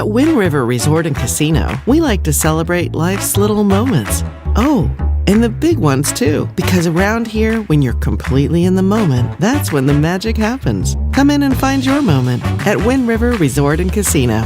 At Wind River Resort and Casino, we like to celebrate life's little moments. Oh, and the big ones too, because around here, when you're completely in the moment, that's when the magic happens. Come in and find your moment at Wind River Resort and Casino.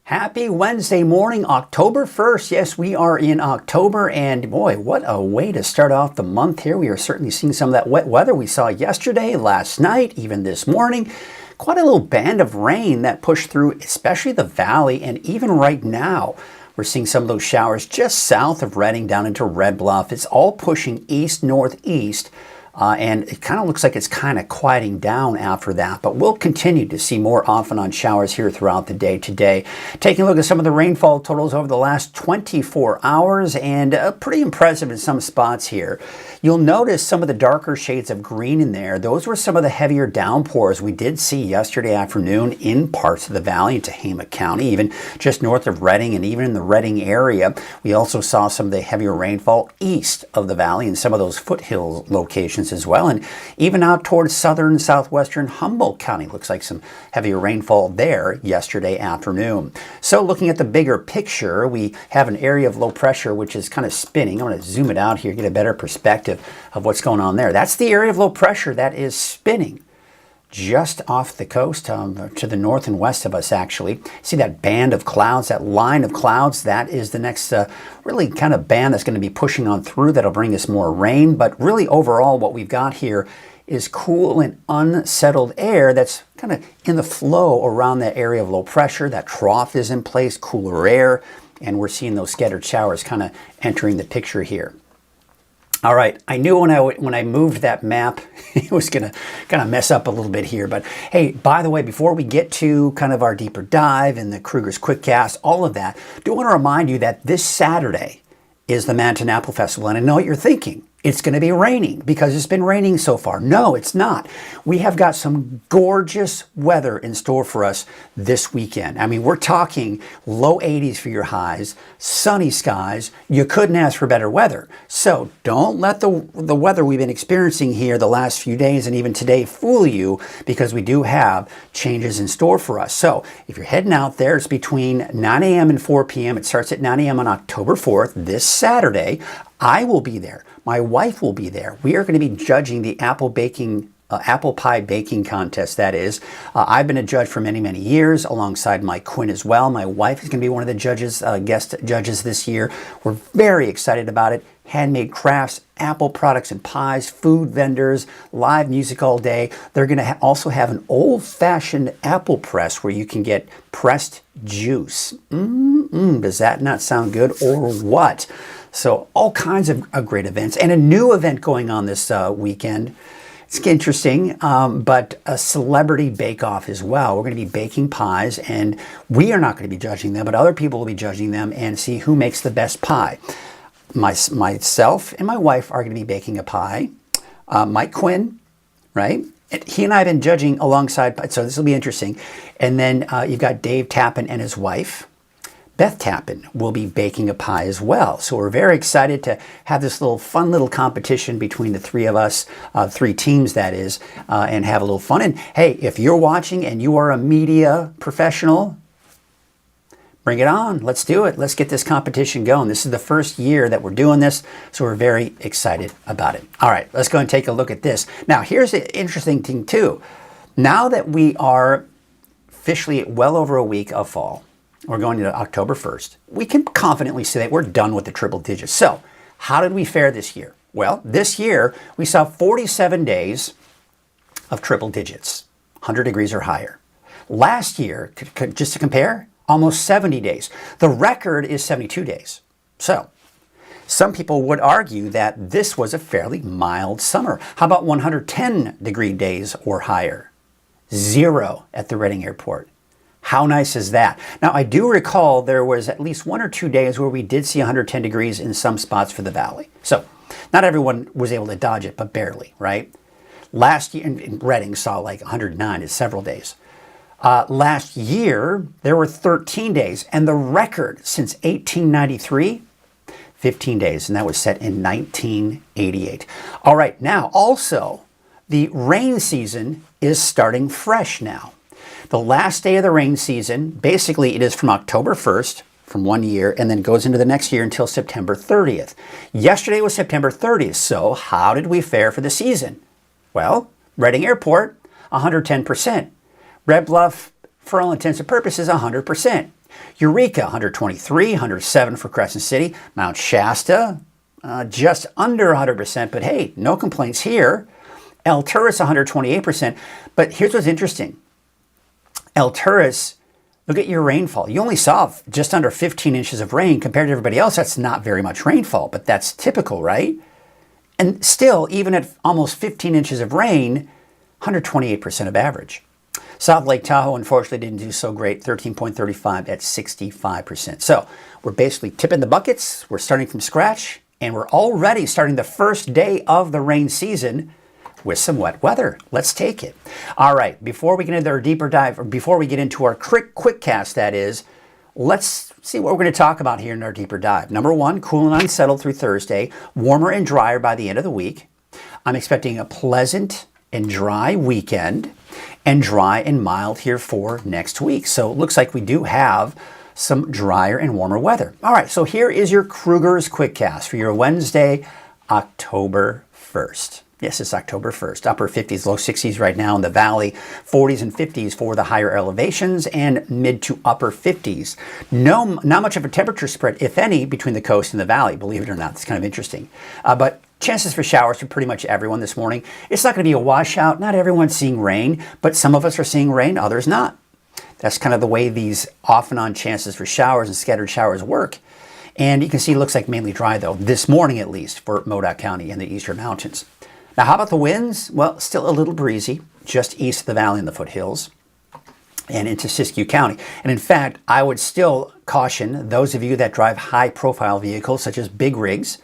Happy Wednesday morning, October 1st. Yes, we are in October, and boy, what a way to start off the month here. We are certainly seeing some of that wet weather we saw yesterday, last night, even this morning. Quite a little band of rain that pushed through, especially the valley, and even right now, we're seeing some of those showers just south of Redding down into Red Bluff. It's all pushing east-northeast. And it kind of looks like it's kind of quieting down after that, but we'll continue to see more off and on showers here throughout the day today. Taking a look at some of the rainfall totals over the last 24 hours, and pretty impressive in some spots here. You'll notice some of the darker shades of green in there. Those were some of the heavier downpours we did see yesterday afternoon in parts of the valley in Tehama County, even just north of Redding and even in the Redding area. We also saw some of the heavier rainfall east of the valley in some of those foothill locations as well, and even out towards southern southwestern Humboldt County. Looks like some heavier rainfall there yesterday afternoon. So looking at the bigger picture, we have an area of low pressure which is kind of spinning. I'm going to zoom it out here, get a better perspective of what's going on there. That's the area of low pressure that is spinning just off the coast to the north and west of us, actually. See that band of clouds, that line of clouds? That is the next really kind of band that's going to be pushing on through. That'll bring us more rain. But really overall what we've got here is cool and unsettled air that's kind of in the flow around that area of low pressure. That trough is in place, cooler air, and we're seeing those scattered showers kind of entering the picture here. All right, I knew when I moved that map, it was going to kind of mess up a little bit here. But hey, by the way, before we get to kind of our deeper dive and the Krueger's Quickcast, all of that, I do want to remind you that this Saturday is the Manton Apple Festival. And I know what you're thinking. It's going to be raining because it's been raining so far. No, it's not. We have got some gorgeous weather in store for us this weekend. I mean, we're talking low 80s for your highs, sunny skies. You couldn't ask for better weather. So don't let the weather we've been experiencing here the last few days and even today fool you, because we do have changes in store for us. So if you're heading out there, it's between 9 a.m. and 4 p.m. It starts at 9 a.m. on October 4th, this Saturday. I will be there. My wife will be there. We are going to be judging the apple pie baking contest, that is. I've been a judge for many, many years, alongside Mike Quinn as well. My wife is going to be one of the judges, guest judges this year. We're very excited about it. Handmade crafts, apple products and pies, food vendors, live music all day. They're going to also have an old-fashioned apple press where you can get pressed juice. Does that not sound good, or what? So all kinds of great events, and a new event going on this weekend. It's interesting, but a celebrity bake-off as well. We're going to be baking pies, and we are not going to be judging them, but other people will be judging them and see who makes the best pie. Myself and my wife are going to be baking a pie. Mike Quinn, right? He and I have been judging alongside, so this will be interesting. And then you've got Dave Tappan and his wife, Beth Tappan, will be baking a pie as well. So we're very excited to have this fun little competition between the three of us, three teams that is, and have a little fun. And hey, if you're watching and you are a media professional, bring it on. Let's do it. Let's get this competition going. This is the first year that we're doing this, so we're very excited about it. All right, let's go and take a look at this. Now, here's the interesting thing too. Now that we are officially well over a week of fall, we're going to October 1st, we can confidently say that we're done with the triple digits. So how did we fare this year? Well, this year we saw 47 days of triple digits, 100 degrees or higher. Last year, just to compare, almost 70 days. The record is 72 days. So some people would argue that this was a fairly mild summer. How about 110 degree days or higher? 0 at the Redding Airport. How nice is that? Now, I do recall there was at least 1 or 2 days where we did see 110 degrees in some spots for the valley. So not everyone was able to dodge it, but barely, right? Last year, in Redding saw like 109 in several days. Last year, there were 13 days, and the record since 1893, 15 days, and that was set in 1988. All right, now also, the rain season is starting fresh now. The last day of the rain season, basically it is from October 1st, from one year, and then goes into the next year until September 30th. Yesterday was September 30th, so how did we fare for the season? Well, Reading Airport, 110%. Red Bluff, for all intents and purposes, 100%. Eureka, 123, 107 for Crescent City. Mount Shasta, just under 100%, but hey, no complaints here. Alturas, 128%. But here's what's interesting. Alturas, look at your rainfall. You only saw just under 15 inches of rain compared to everybody else. That's not very much rainfall, but that's typical, right? And still, even at almost 15 inches of rain, 128% of average. South Lake Tahoe, unfortunately, didn't do so great, 13.35 at 65%. So we're basically tipping the buckets. We're starting from scratch, and we're already starting the first day of the rain season with some wet weather. Let's take it. All right, before we get into our deeper dive, or before we get into our quick cast, that is, let's see what we're going to talk about here in our deeper dive. Number one, cool and unsettled through Thursday, warmer and drier by the end of the week. I'm expecting a pleasant and dry weekend, and dry and mild here for next week. So it looks like we do have some drier and warmer weather. All right, so here is your Krueger's Quickcast for your Wednesday, October 1st. Yes, it's October 1st. Upper 50s, low 60s right now in the valley. 40s and 50s for the higher elevations, and mid to upper 50s. Not much of a temperature spread, if any, between the coast and the valley, believe it or not. It's kind of interesting. But chances for showers for pretty much everyone this morning. It's not going to be a washout. Not everyone's seeing rain, but some of us are seeing rain, others not. That's kind of the way these off and on chances for showers and scattered showers work. And you can see it looks like mainly dry, though, this morning at least, for Modoc County and the eastern mountains. Now, how about the winds? Well, still a little breezy, just east of the valley in the foothills and into Siskiyou County. And in fact, I would still caution those of you that drive high-profile vehicles, such as big rigs,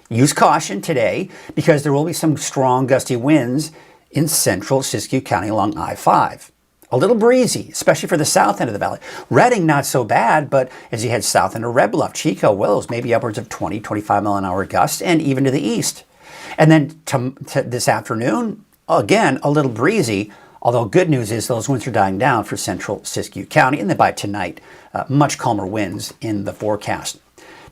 use caution today, because there will be some strong gusty winds in central Siskiyou County along I-5. A little breezy, especially for the south end of the valley. Reading, not so bad, but as you head south into Red Bluff, Chico, Willows, maybe upwards of 20, 25 mile an hour gusts, and even to the east. And then to this afternoon, again, a little breezy, although good news is those winds are dying down for central Siskiyou County, and then by tonight, much calmer winds in the forecast.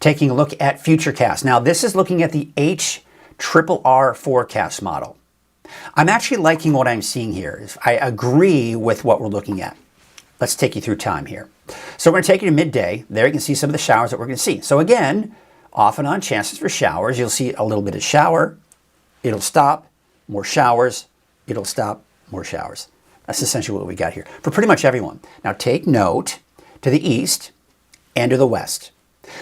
Taking a look at Futurecast. Now, this is looking at the HRRR forecast model. I'm actually liking what I'm seeing here. I agree with what we're looking at. Let's take you through time here. So we're going to take you to midday. There you can see some of the showers that we're going to see. So again, off and on chances for showers. You'll see a little bit of shower. It'll stop, more showers. It'll stop, more showers. That's essentially what we got here for pretty much everyone. Now take note to the east and to the west.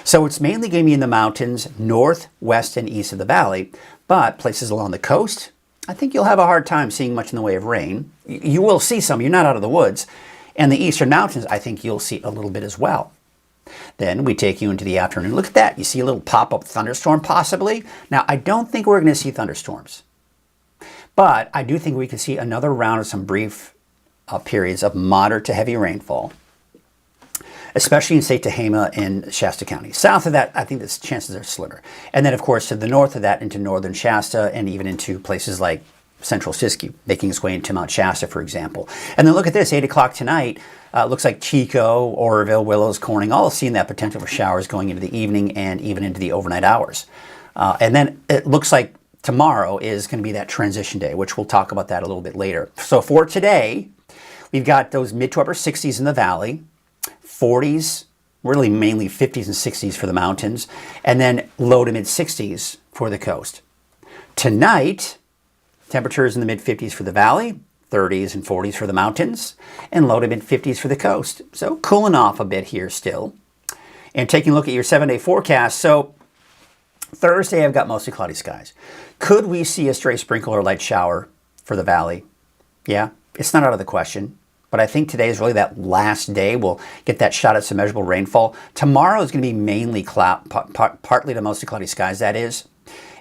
So it's mainly going to be in the mountains, north, west, and east of the valley, but places along the coast, I think you'll have a hard time seeing much in the way of rain. You will see some, you're not out of the woods. And the eastern mountains, I think you'll see a little bit as well. Then we take you into the afternoon. Look at that. You see a little pop-up thunderstorm possibly. Now, I don't think we're going to see thunderstorms, but I do think we could see another round of some brief periods of moderate to heavy rainfall, especially in, say, Tehama and Shasta County. South of that, I think the chances are slimmer. And then, of course, to the north of that, into northern Shasta and even into places like central Siskiyou, making its way into Mount Shasta, for example. And then look at this, 8 o'clock tonight. Looks like Chico, Oroville, Willows, Corning, all seeing that potential for showers going into the evening and even into the overnight hours. And then it looks like tomorrow is going to be that transition day, which we'll talk about that a little bit later. So for today, we've got those mid to upper 60s in the valley, 40s, really mainly 50s and 60s for the mountains, and then low to mid 60s for the coast. Tonight, temperatures in the mid 50s for the valley, 30s and 40s for the mountains, and low to mid 50s for the coast. So cooling off a bit here still. And taking a look at your 7-day forecast. So Thursday, I've got mostly cloudy skies. Could we see a stray sprinkle or light shower for the valley? Yeah, it's not out of the question. But I think today is really that last day. We'll get that shot at some measurable rainfall. Tomorrow is going to be mainly partly to mostly cloudy skies, that is.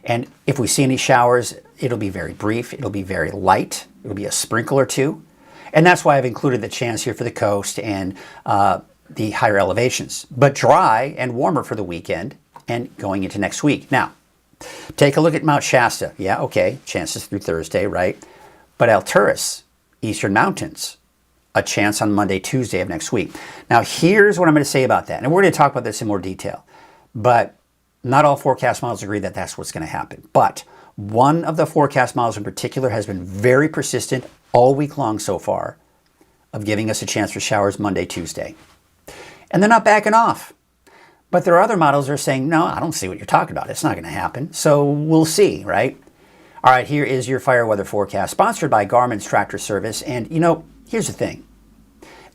And if we see any showers, it'll be very brief. It'll be very light. It'll be a sprinkle or two. And that's why I've included the chance here for the coast and the higher elevations. But dry and warmer for the weekend and going into next week. Now, take a look at Mount Shasta. Yeah, okay, chances through Thursday, right? But Alturas, Eastern Mountains, a chance on Monday, Tuesday of next week. Now, here's what I'm going to say about that. And we're going to talk about this in more detail. But not all forecast models agree that that's what's going to happen. But one of the forecast models in particular has been very persistent all week long so far of giving us a chance for showers Monday, Tuesday. And they're not backing off. But there are other models that are saying, no, I don't see what you're talking about. It's not going to happen. So we'll see, right? All right, here is your fire weather forecast, sponsored by Garmin's Tractor Service. And, you know, here's the thing.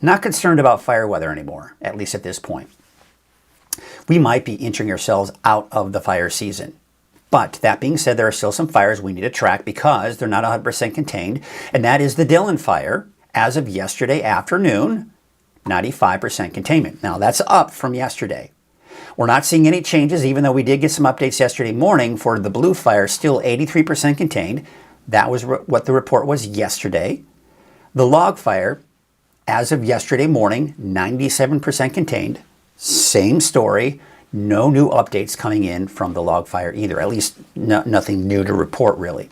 Not concerned about fire weather anymore, at least at this point. We might be inching ourselves out of the fire season. But that being said, there are still some fires we need to track because they're not 100% contained. And that is the Dillon fire. As of yesterday afternoon, 95% containment. Now, that's up from yesterday. We're not seeing any changes, even though we did get some updates yesterday morning for the Blue fire, still 83% contained. That was what the report was yesterday. The Log fire, as of yesterday morning, 97% contained. Same story. No new updates coming in from the Log fire either, at least nothing new to report really.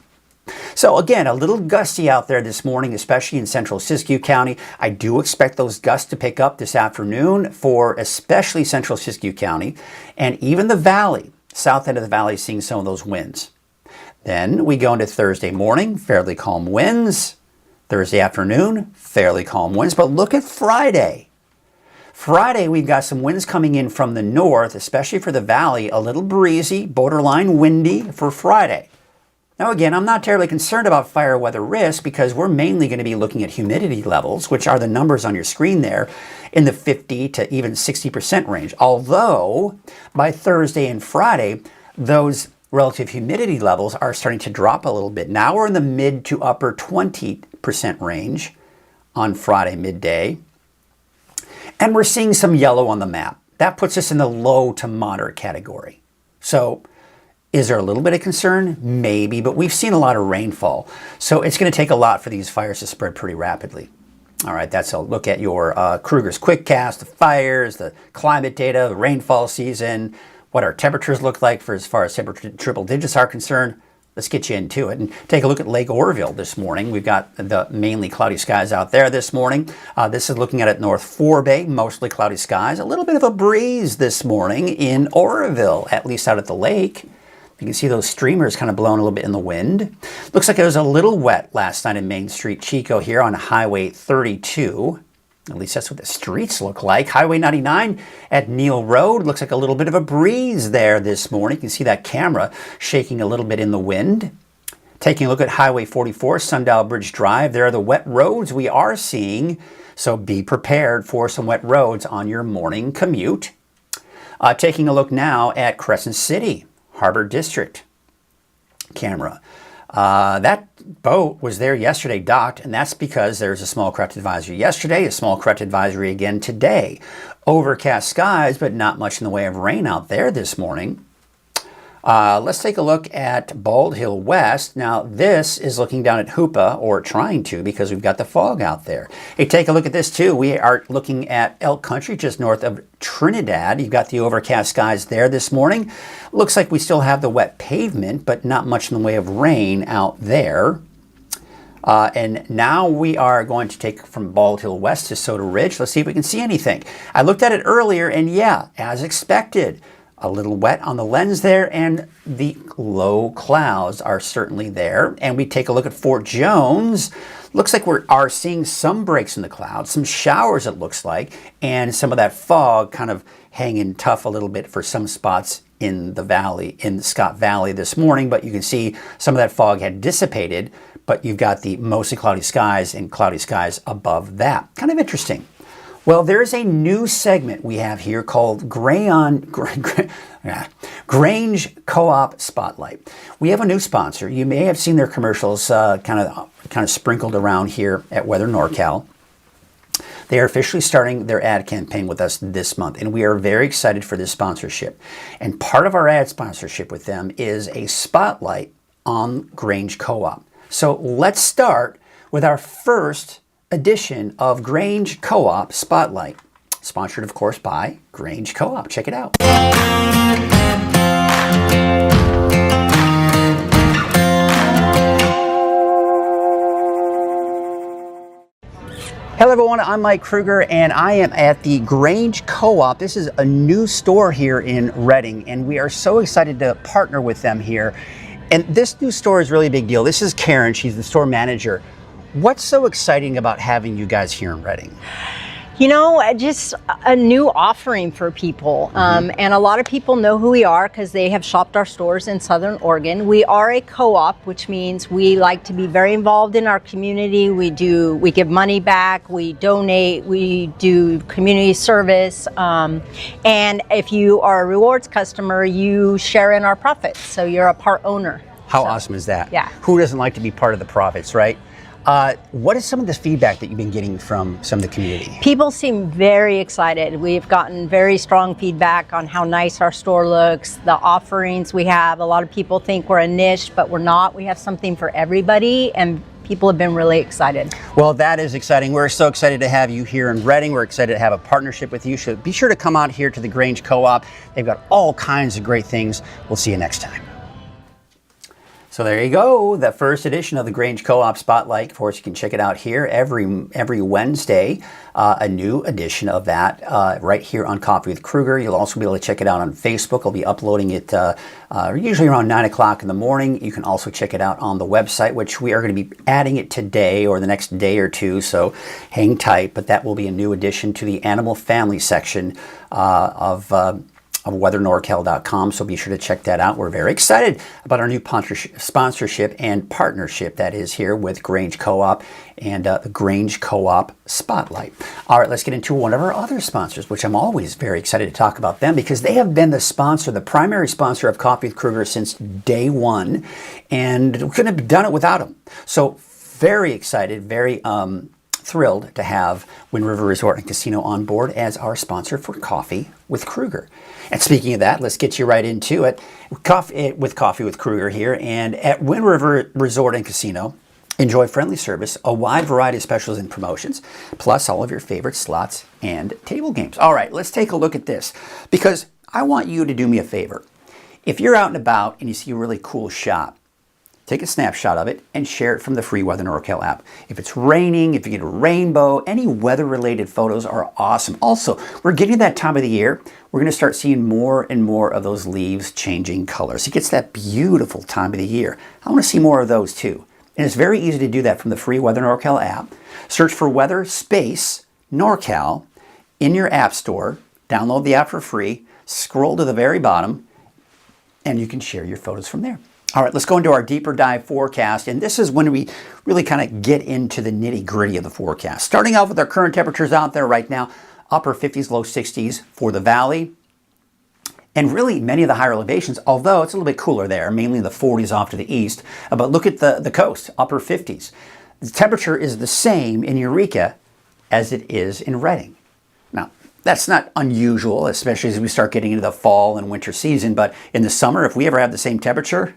So again, a little gusty out there this morning, especially in central Siskiyou County. I do expect those gusts to pick up this afternoon for especially central Siskiyou County, and even the valley, south end of the valley, seeing some of those winds. Then we go into Thursday morning, fairly calm winds. Thursday afternoon, fairly calm winds. But look at Friday. Friday, we've got some winds coming in from the north, especially for the valley, a little breezy, borderline windy for Friday. Now again, I'm not terribly concerned about fire weather risk because we're mainly going to be looking at humidity levels, which are the numbers on your screen there, in the 50 to even 60% range. Although, by Thursday and Friday, those relative humidity levels are starting to drop a little bit. Now we're in the mid to upper 20% range on Friday midday. And we're seeing some yellow on the map. That puts us in the low to moderate category. So, is there a little bit of concern? Maybe, but we've seen a lot of rainfall. So it's going to take a lot for these fires to spread pretty rapidly. All right, that's a look at your Krueger's Quickcast, the fires, the climate data, the rainfall season, what our temperatures look like for as far as temperature triple digits are concerned. Let's get you into it and take a look at Lake Oroville this morning. We've got the mainly cloudy skies out there this morning. This is looking at North Forebay, mostly cloudy skies. A little bit of a breeze this morning in Oroville, at least out at the lake. You can see those streamers kind of blowing a little bit in the wind. Looks like it was a little wet last night in Main Street, Chico here on Highway 32. At least that's what the streets look like. Highway 99 at Neal Road. Looks like a little bit of a breeze there this morning. You can see that camera shaking a little bit in the wind. Taking a look at Highway 44, Sundial Bridge Drive. There are the wet roads we are seeing. So be prepared for some wet roads on your morning commute. Taking a look now at Crescent City, Harbor District camera. That boat was there yesterday docked, and that's because there's a small craft advisory yesterday, a small craft advisory again today. Overcast skies, but not much in the way of rain out there this morning. Let's take a look at Bald Hill West. Now, this is looking down at Hoopa, or trying to, because we've got the fog out there. Hey, take a look at this, too. We are looking at Elk Country, just north of Trinidad. You've got the overcast skies there this morning. Looks like we still have the wet pavement, but not much in the way of rain out there. And now we are going to take from Bald Hill West to Soda Ridge. Let's see if we can see anything. I looked at it earlier, and yeah, as expected, a little wet on the lens there, and the low clouds are certainly there. And we take a look at Fort Jones. Looks like we are seeing some breaks in the clouds, some showers it looks like, and some of that fog kind of hanging tough a little bit for some spots in the valley, in the Scott Valley this morning. But you can see some of that fog had dissipated, but you've got the mostly cloudy skies and cloudy skies above that. Kind of interesting. Well, there's a new segment we have here called Grange Co-op Spotlight. We have a new sponsor. You may have seen their commercials kind of sprinkled around here at Weather NorCal. They are officially starting their ad campaign with us this month, and we are very excited for this sponsorship. And part of our ad sponsorship with them is a spotlight on Grange Co-op. So let's start with our first edition of Grange Co-op Spotlight, sponsored of course by Grange Co-op. Check it out. Hello everyone, I'm Mike Krueger and I am at the Grange Co-op. This is a new store here in Reading and we are so excited to partner with them here. And this new store is really a big deal. This is Karen, she's the store manager. What's so exciting about having you guys here in Reading? You know, just a new offering for people. And a lot of people know who we are because they have shopped our stores in Southern Oregon. We are a co-op, which means we like to be very involved in our community. We give money back, we donate, we do community service. And if you are a rewards customer, you share in our profits. So you're a part owner. How awesome is that? Yeah. Who doesn't like to be part of the profits, right? What is some of the feedback that you've been getting from some of the community? People seem very excited. We've gotten very strong feedback on how nice our store looks, the offerings we have. A lot of people think we're a niche, but we're not. We have something for everybody, and people have been really excited. Well, that is exciting. We're so excited to have you here in Reading. We're excited to have a partnership with you. So be sure to come out here to the Grange Co-op. They've got all kinds of great things. We'll see you next time. So there you go, the first edition of the Grange Co-op Spotlight. Of course, you can check it out here every Wednesday, a new edition of that right here on Coffee with Krueger. You'll also be able to check it out on Facebook. I'll be uploading it usually around 9 o'clock in the morning. You can also check it out on the website, which we are going to be adding it today or the next day or two, so hang tight. But that will be a new addition to the animal family section of weathernorcal.com, so be sure to check that out. We're very excited about our new sponsorship and partnership that is here with Grange Co-op and the Grange Co-op Spotlight. All right, let's get into one of our other sponsors, which I'm always very excited to talk about them because they have been the primary sponsor of Coffee with Krueger since day one, and we couldn't have done it without them. So very excited, very thrilled to have Wind River Resort and Casino on board as our sponsor for Coffee with Krueger. And speaking of that, let's get you right into it. Coffee with Krueger here, and at Wind River Resort and Casino, enjoy friendly service, a wide variety of specials and promotions, plus all of your favorite slots and table games. All right, let's take a look at this because I want you to do me a favor. If you're out and about and you see a really cool shop, take a snapshot of it and share it from the free Weather NorCal app. If it's raining, if you get a rainbow, any weather-related photos are awesome. Also, we're getting that time of the year. We're going to start seeing more and more of those leaves changing colors. It gets that beautiful time of the year. I want to see more of those too. And it's very easy to do that from the free Weather NorCal app. Search for Weather Space NorCal in your app store. Download the app for free. Scroll to the very bottom, and you can share your photos from there. All right, let's go into our deeper dive forecast, and this is when we really kind of get into the nitty-gritty of the forecast. Starting out with our current temperatures out there right now, upper 50s, low 60s for the valley, and really many of the higher elevations, although it's a little bit cooler there, mainly in the 40s off to the east. But look at the coast, upper 50s. The temperature is the same in Eureka as it is in Reading. Now, that's not unusual, especially as we start getting into the fall and winter season, but in the summer, if we ever have the same temperature,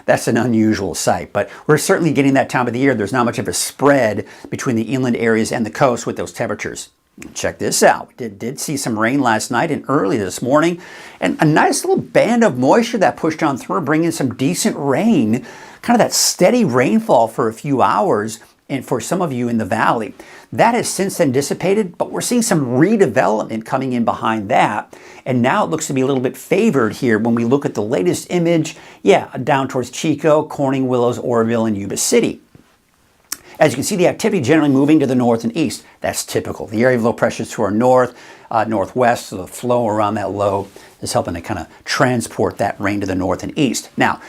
that's an unusual sight. But we're certainly getting that time of the year. There's not much of a spread between the inland areas and the coast with those temperatures. Check this out. We did see some rain last night and early this morning, and a nice little band of moisture that pushed on through, bringing some decent rain, kind of that steady rainfall for a few hours, and for some of you in the valley. That has since then dissipated, but we're seeing some redevelopment coming in behind that. And now it looks to be a little bit favored here when we look at the latest image, down towards Chico, Corning, Willows, Oroville, and Yuba City. As you can see, the activity generally moving to the north and east. That's typical. The area of low pressures to our north, northwest, so the flow around that low is helping to kind of transport that rain to the north and east. Now,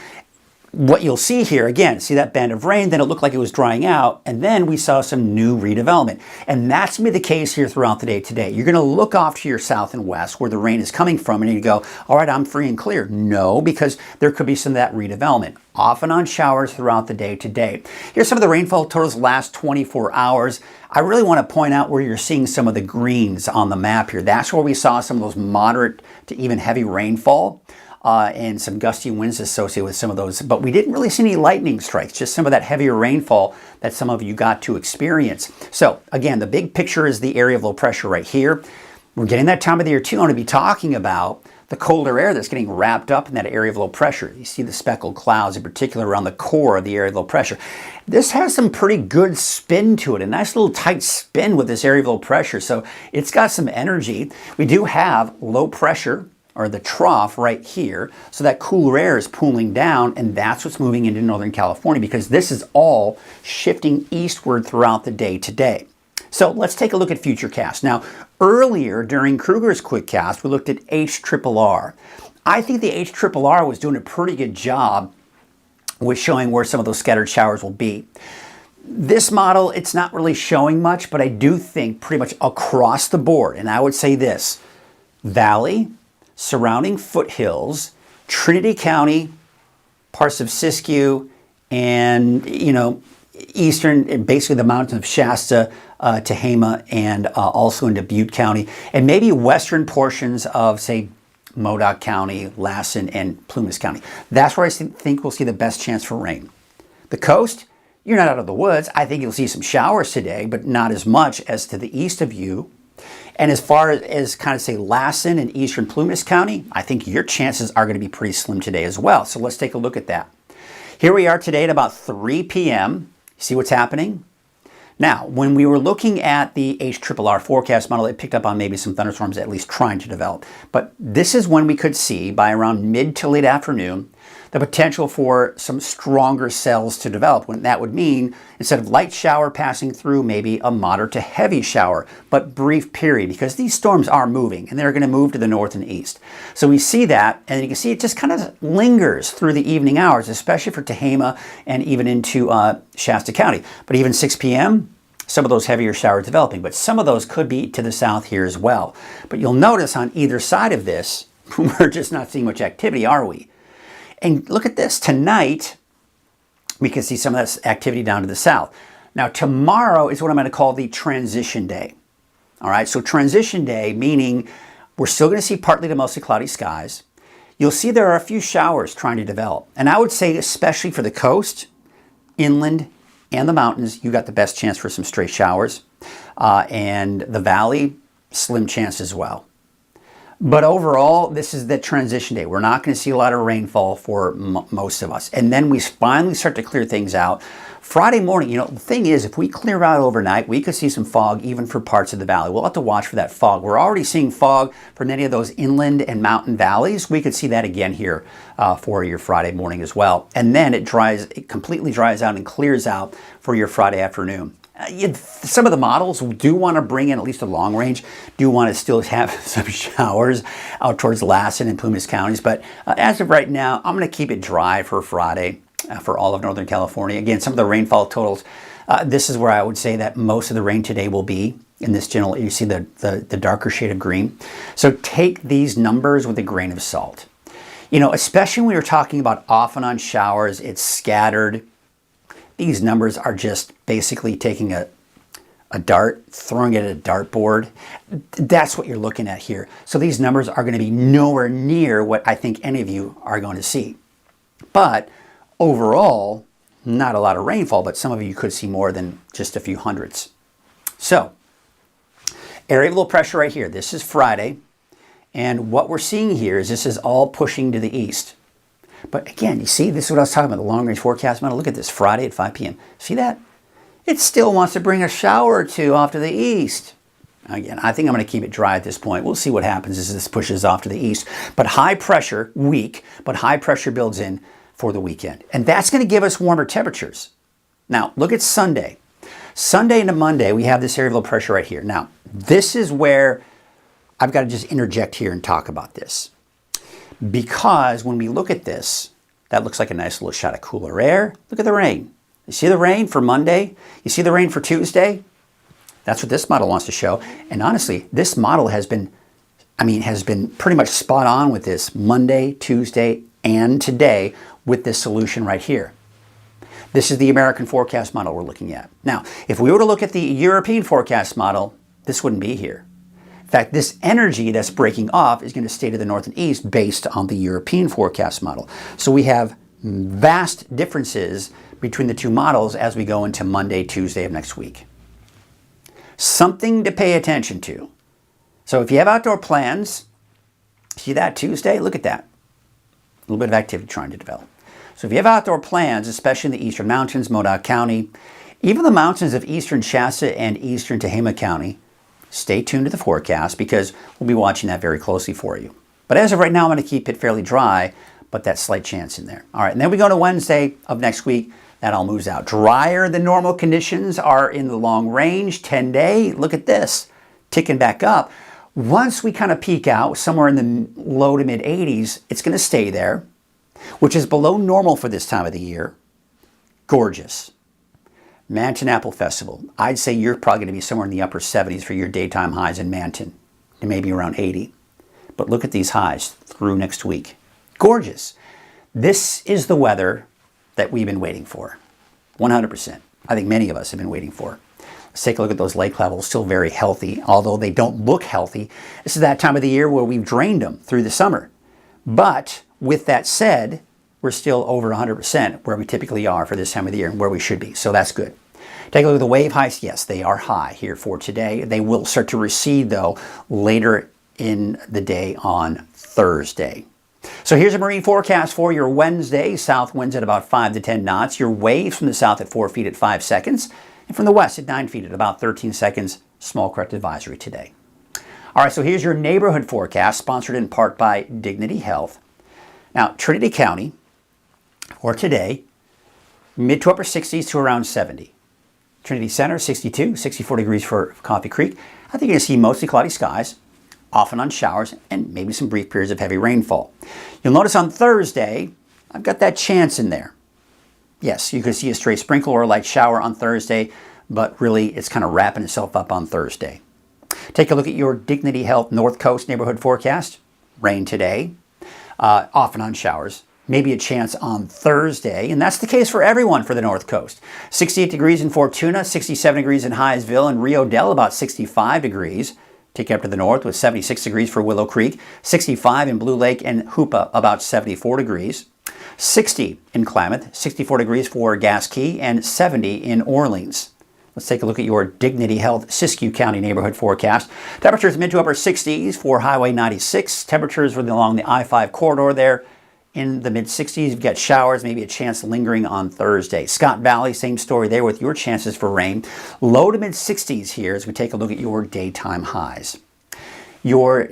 what you'll see here, again, see that band of rain, then it looked like it was drying out, and then we saw some new redevelopment. And that's going to be the case here throughout the day today. You're going to look off to your south and west where the rain is coming from, and you go, all right, I'm free and clear. No, because there could be some of that redevelopment. Off and on showers throughout the day today. Here's some of the rainfall totals last 24 hours. I really want to point out where you're seeing some of the greens on the map here. That's where we saw some of those moderate to even heavy rainfall. And some gusty winds associated with some of those. But we didn't really see any lightning strikes, just some of that heavier rainfall that some of you got to experience. So again, the big picture is the area of low pressure right here. We're getting that time of the year too. I'm going to be talking about the colder air that's getting wrapped up in that area of low pressure. You see the speckled clouds, in particular around the core of the area of low pressure. This has some pretty good spin to it, a nice little tight spin with this area of low pressure. So it's got some energy. We do have low pressure, or the trough right here. So that cooler air is pooling down, and that's what's moving into Northern California, because this is all shifting eastward throughout the day today. So let's take a look at Futurecast. Now, earlier during Krueger's Quickcast, we looked at HRRR. I think the HRRR was doing a pretty good job with showing where some of those scattered showers will be. This model, it's not really showing much, but I do think pretty much across the board, and I would say this: Valley, surrounding foothills, Trinity County, parts of Siskiyou, and, eastern, and basically the mountains of Shasta, Tehama, and also into Butte County, and maybe western portions of, say, Modoc County, Lassen, and Plumas County. That's where I think we'll see the best chance for rain. The coast, you're not out of the woods. I think you'll see some showers today, but not as much as to the east of you. And as far as kind of say Lassen and eastern Plumas County, I think your chances are going to be pretty slim today as well. So let's take a look at that. Here we are today at about 3 p.m. See what's happening? Now, when we were looking at the HRRR forecast model, it picked up on maybe some thunderstorms at least trying to develop. But this is when we could see, by around mid to late afternoon, the potential for some stronger cells to develop. When that would mean, instead of light shower passing through, maybe a moderate to heavy shower, but brief period, because these storms are moving and they're going to move to the north and east. So we see that, and you can see it just kind of lingers through the evening hours, especially for Tehama and even into Shasta County. But even 6 p.m., some of those heavier showers developing, but some of those could be to the south here as well. But you'll notice on either side of this, we're just not seeing much activity, are we? And look at this. Tonight, we can see some of that activity down to the south. Now, tomorrow is what I'm going to call the transition day. All right, so transition day, meaning we're still going to see partly to mostly cloudy skies. You'll see there are a few showers trying to develop. And I would say, especially for the coast, inland, and the mountains, you got the best chance for some stray showers. And the valley, slim chance as well. But overall, this is the transition day. We're not going to see a lot of rainfall for most of us. And then we finally start to clear things out. Friday morning, the thing is, if we clear out overnight, we could see some fog even for parts of the valley. We'll have to watch for that fog. We're already seeing fog for many of those inland and mountain valleys. We could see that again here for your Friday morning as well. And then it completely dries out and clears out for your Friday afternoon. Some of the models do want to bring in, at least a long range, do want to still have some showers out towards Lassen and Plumas counties. But as of right now, I'm going to keep it dry for Friday for all of Northern California. Again, some of the rainfall totals, this is where I would say that most of the rain today will be in this general. You see the darker shade of green. So take these numbers with a grain of salt. Especially when you're talking about off and on showers, it's scattered. These numbers are just basically taking a dart, throwing it at a dartboard. That's what you're looking at here. So these numbers are going to be nowhere near what I think any of you are going to see. But overall, not a lot of rainfall, but some of you could see more than just a few hundreds. So, area of low pressure right here. This is Friday. And what we're seeing here is this is all pushing to the east. But again, you see, this is what I was talking about, the long-range forecast model. Look at this, Friday at 5 p.m. See that? It still wants to bring a shower or two off to the east. Again, I think I'm going to keep it dry at this point. We'll see what happens as this pushes off to the east. But high pressure, weak, but high pressure builds in for the weekend. And that's going to give us warmer temperatures. Now, look at Sunday. Sunday into Monday, we have this area of low pressure right here. Now, this is where I've got to just interject here and talk about this. Because when we look at this, that looks like a nice little shot of cooler air. Look at the rain. You see the rain for Monday? You see the rain for Tuesday? That's what this model wants to show. And honestly, this model has been pretty much spot on with this Monday, Tuesday, and today with this solution right here. This is the American forecast model we're looking at. Now, if we were to look at the European forecast model, this wouldn't be here. In fact, this energy that's breaking off is going to stay to the north and east based on the European forecast model. So we have vast differences between the two models as we go into Monday, Tuesday of next week. Something to pay attention to. So if you have outdoor plans, See that Tuesday? Look at that. A little bit of activity trying to develop. So if you have outdoor plans, especially in the eastern mountains, Modoc County, even the mountains of eastern Shasta and eastern Tehama County, stay tuned to the forecast because we'll be watching that very closely for you. But as of right now, I'm going to keep it fairly dry, but that slight chance in there. All right, and then we go to Wednesday of next week. That all moves out. Drier than normal conditions are in the long range, 10-day. Look at this, ticking back up. Once we kind of peak out somewhere in the low to mid 80s, it's going to stay there, which is below normal for this time of the year. Gorgeous. Manton Apple Festival. I'd say you're probably going to be somewhere in the upper 70s for your daytime highs in Manton, and maybe around 80. But look at these highs through next week. Gorgeous. This is the weather that we've been waiting for. 100%. I think many of us have been waiting for. Let's take a look at those lake levels, still very healthy, although they don't look healthy. This is that time of the year where we've drained them through the summer. But with that said, we're still over 100% where we typically are for this time of the year and where we should be. So that's good. Take a look at the wave heights. Yes, they are high here for today. They will start to recede, though, later in the day on Thursday. So here's a marine forecast for your Wednesday. South winds at about 5 to 10 knots. Your waves from the south at 4 feet at 5 seconds. And from the west at 9 feet at about 13 seconds. Small corrective advisory today. All right, so here's your neighborhood forecast, sponsored in part by Dignity Health. Now, Trinity County, for today, mid to upper 60s to around 70. Trinity Center, 62, 64 degrees for Coffee Creek. I think you're going to see mostly cloudy skies, off and on showers, and maybe some brief periods of heavy rainfall. You'll notice on Thursday, I've got that chance in there. Yes, you could see a stray sprinkle or a light shower on Thursday, but really it's kind of wrapping itself up on Thursday. Take a look at your Dignity Health North Coast neighborhood forecast. Rain today, off and on showers. Maybe a chance on Thursday, and that's the case for everyone for the North Coast. 68 degrees in Fortuna, 67 degrees in Hyattsville, and Rio Dell about 65 degrees. Take you up to the north with 76 degrees for Willow Creek, 65 in Blue Lake and Hoopa, about 74 degrees. 60 in Klamath, 64 degrees for Gas Key, and 70 in Orleans. Let's take a look at your Dignity Health Siskiyou County neighborhood forecast. Temperatures mid to upper 60s for Highway 96. Temperatures along the I-5 corridor there in the mid 60s. You've got showers, maybe a chance lingering on Thursday. Scott Valley, same story there with your chances for rain. Low to mid 60s here as we take a look at your daytime highs. Your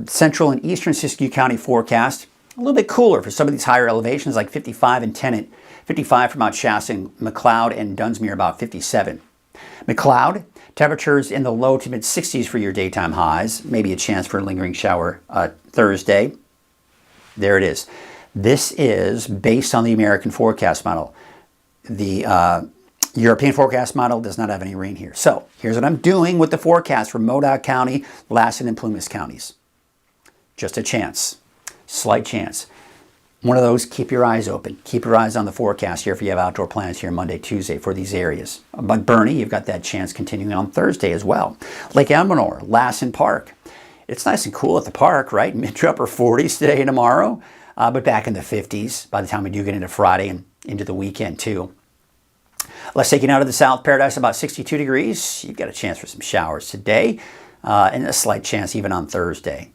central and eastern Siskiyou County forecast, a little bit cooler for some of these higher elevations like 55 and Tennant. 55 for Mount Shasta and McLeod and Dunsmuir about 57. McLeod, temperatures in the low to mid 60s for your daytime highs. Maybe a chance for a lingering shower Thursday. There it is. This is based on the American forecast model. The European forecast model does not have any rain here. So here's what I'm doing with the forecast for Modoc County, Lassen, and Plumas counties. Just a chance. Slight chance. One of those, keep your eyes open. Keep your eyes on the forecast here if you have outdoor plans here Monday, Tuesday for these areas. But Bernie, you've got that chance continuing on Thursday as well. Lake Elminor, Lassen Park. It's nice and cool at the park, right? Mid to upper 40s today and tomorrow, but back in the 50s by the time we do get into Friday and into the weekend too. Let's take you out of the South Paradise, about 62 degrees. You've got a chance for some showers today and a slight chance even on Thursday.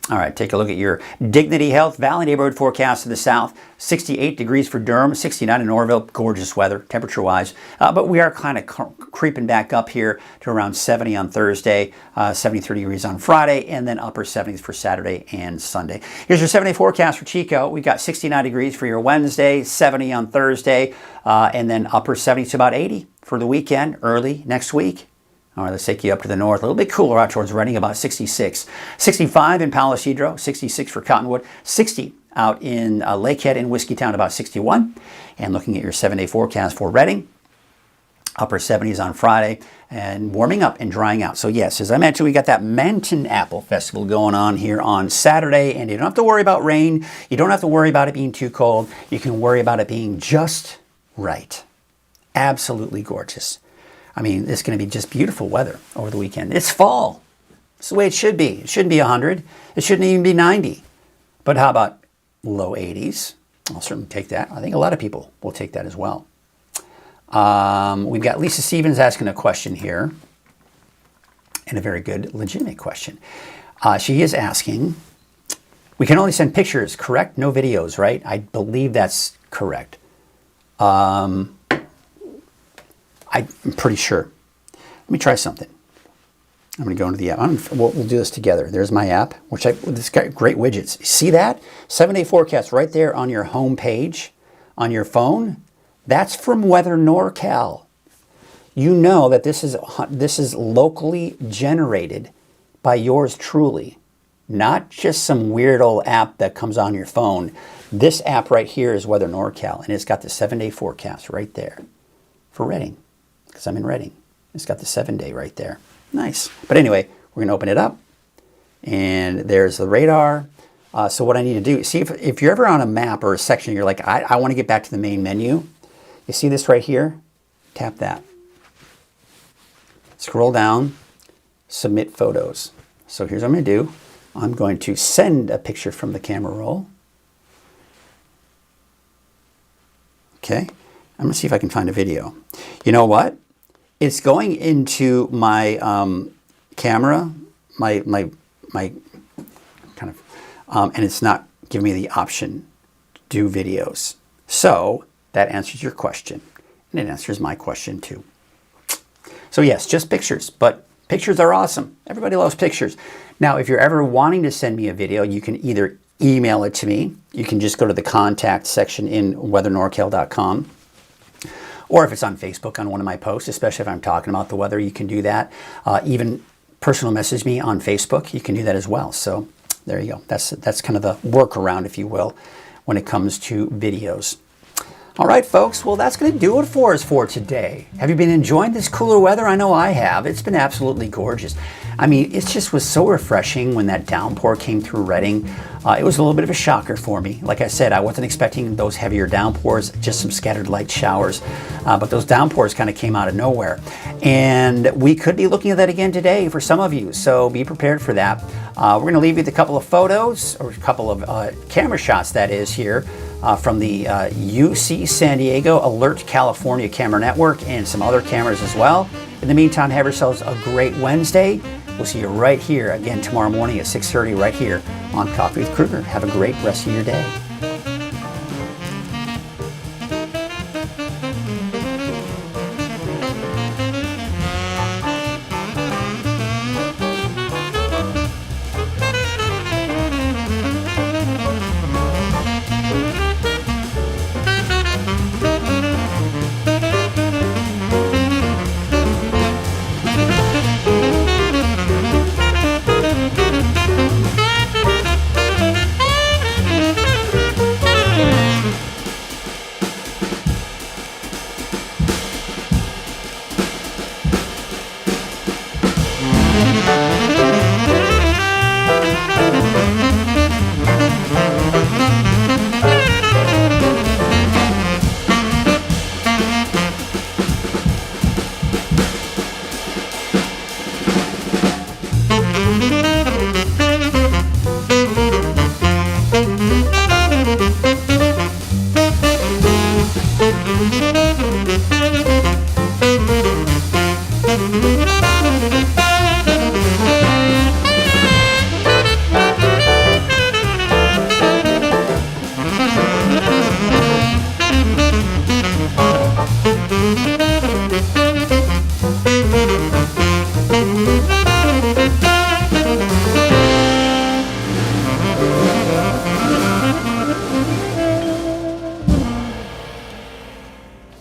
All right, take a look at your Dignity Health Valley neighborhood forecast to the south. 68 degrees for Durham, 69 in Orville. Gorgeous weather, temperature-wise. But we are kind of creeping back up here to around 70 on Thursday, 73 degrees on Friday, and then upper 70s for Saturday and Sunday. Here's your 7-day forecast for Chico. We've got 69 degrees for your Wednesday, 70 on Thursday, and then upper 70s to about 80 for the weekend, early next week. All right, let's take you up to the north. A little bit cooler out towards Reading, about 66. 65 in Palo Cedro, 66 for Cottonwood, 60 out in Lakehead and Whiskeytown, about 61. And looking at your 7-day forecast for Reading, upper 70s on Friday, and warming up and drying out. So yes, as I mentioned, we got that Manton Apple Festival going on here on Saturday, and you don't have to worry about rain. You don't have to worry about it being too cold. You can worry about it being just right. Absolutely gorgeous. I mean, it's going to be just beautiful weather over the weekend. It's fall. It's the way it should be. It shouldn't be 100. It shouldn't even be 90. But how about low 80s? I'll certainly take that. I think a lot of people will take that as well. We've got Lisa Stevens asking a question here, and a very good, legitimate question. She is asking, We can only send pictures, correct? No videos, right? I believe that's correct. I'm pretty sure. Let me try something. I'm going to go into the app. We'll do this together. There's my app, this got great widgets. See that? 7-day forecast right there on your home page on your phone. That's from Weather NorCal. You know that this is locally generated by yours truly, not just some weird old app that comes on your phone. This app right here is Weather NorCal, and it's got the 7-day forecast right there for Redding, because I'm in Redding. It's got the 7-day right there. Nice. But anyway, we're going to open it up, and there's the radar. So what I need to do, see if you're ever on a map or a section, you're like, I want to get back to the main menu. You see this right here? Tap that. Scroll down, submit photos. So here's what I'm going to do. I'm going to send a picture from the camera roll. Okay, I'm going to see if I can find a video. You know what? It's going into my camera, my kind of, and it's not giving me the option to do videos. So that answers your question, and it answers my question too. So yes, just pictures, but pictures are awesome. Everybody loves pictures. Now, if you're ever wanting to send me a video, you can either email it to me. You can just go to the contact section in weathernorcal.com. Or if it's on Facebook on one of my posts, especially if I'm talking about the weather, you can do that. Even personal message me on Facebook, you can do that as well. So there you go. That's kind of the workaround, if you will, when it comes to videos. All right, folks. Well, that's going to do it for us for today. Have you been enjoying this cooler weather? I know I have. It's been absolutely gorgeous. I mean, it just was so refreshing when that downpour came through Redding. It was a little bit of a shocker for me. Like I said, I wasn't expecting those heavier downpours, just some scattered light showers. But those downpours kind of came out of nowhere. And we could be looking at that again today for some of you, so be prepared for that. We're going to leave you with a couple of photos, or a couple of camera shots, that is, here from the UC San Diego Alert California Camera Network and some other cameras as well. In the meantime, have yourselves a great Wednesday. We'll see you right here again tomorrow morning at 6:30 right here on Coffee with Krueger. Have a great rest of your day. Thank you.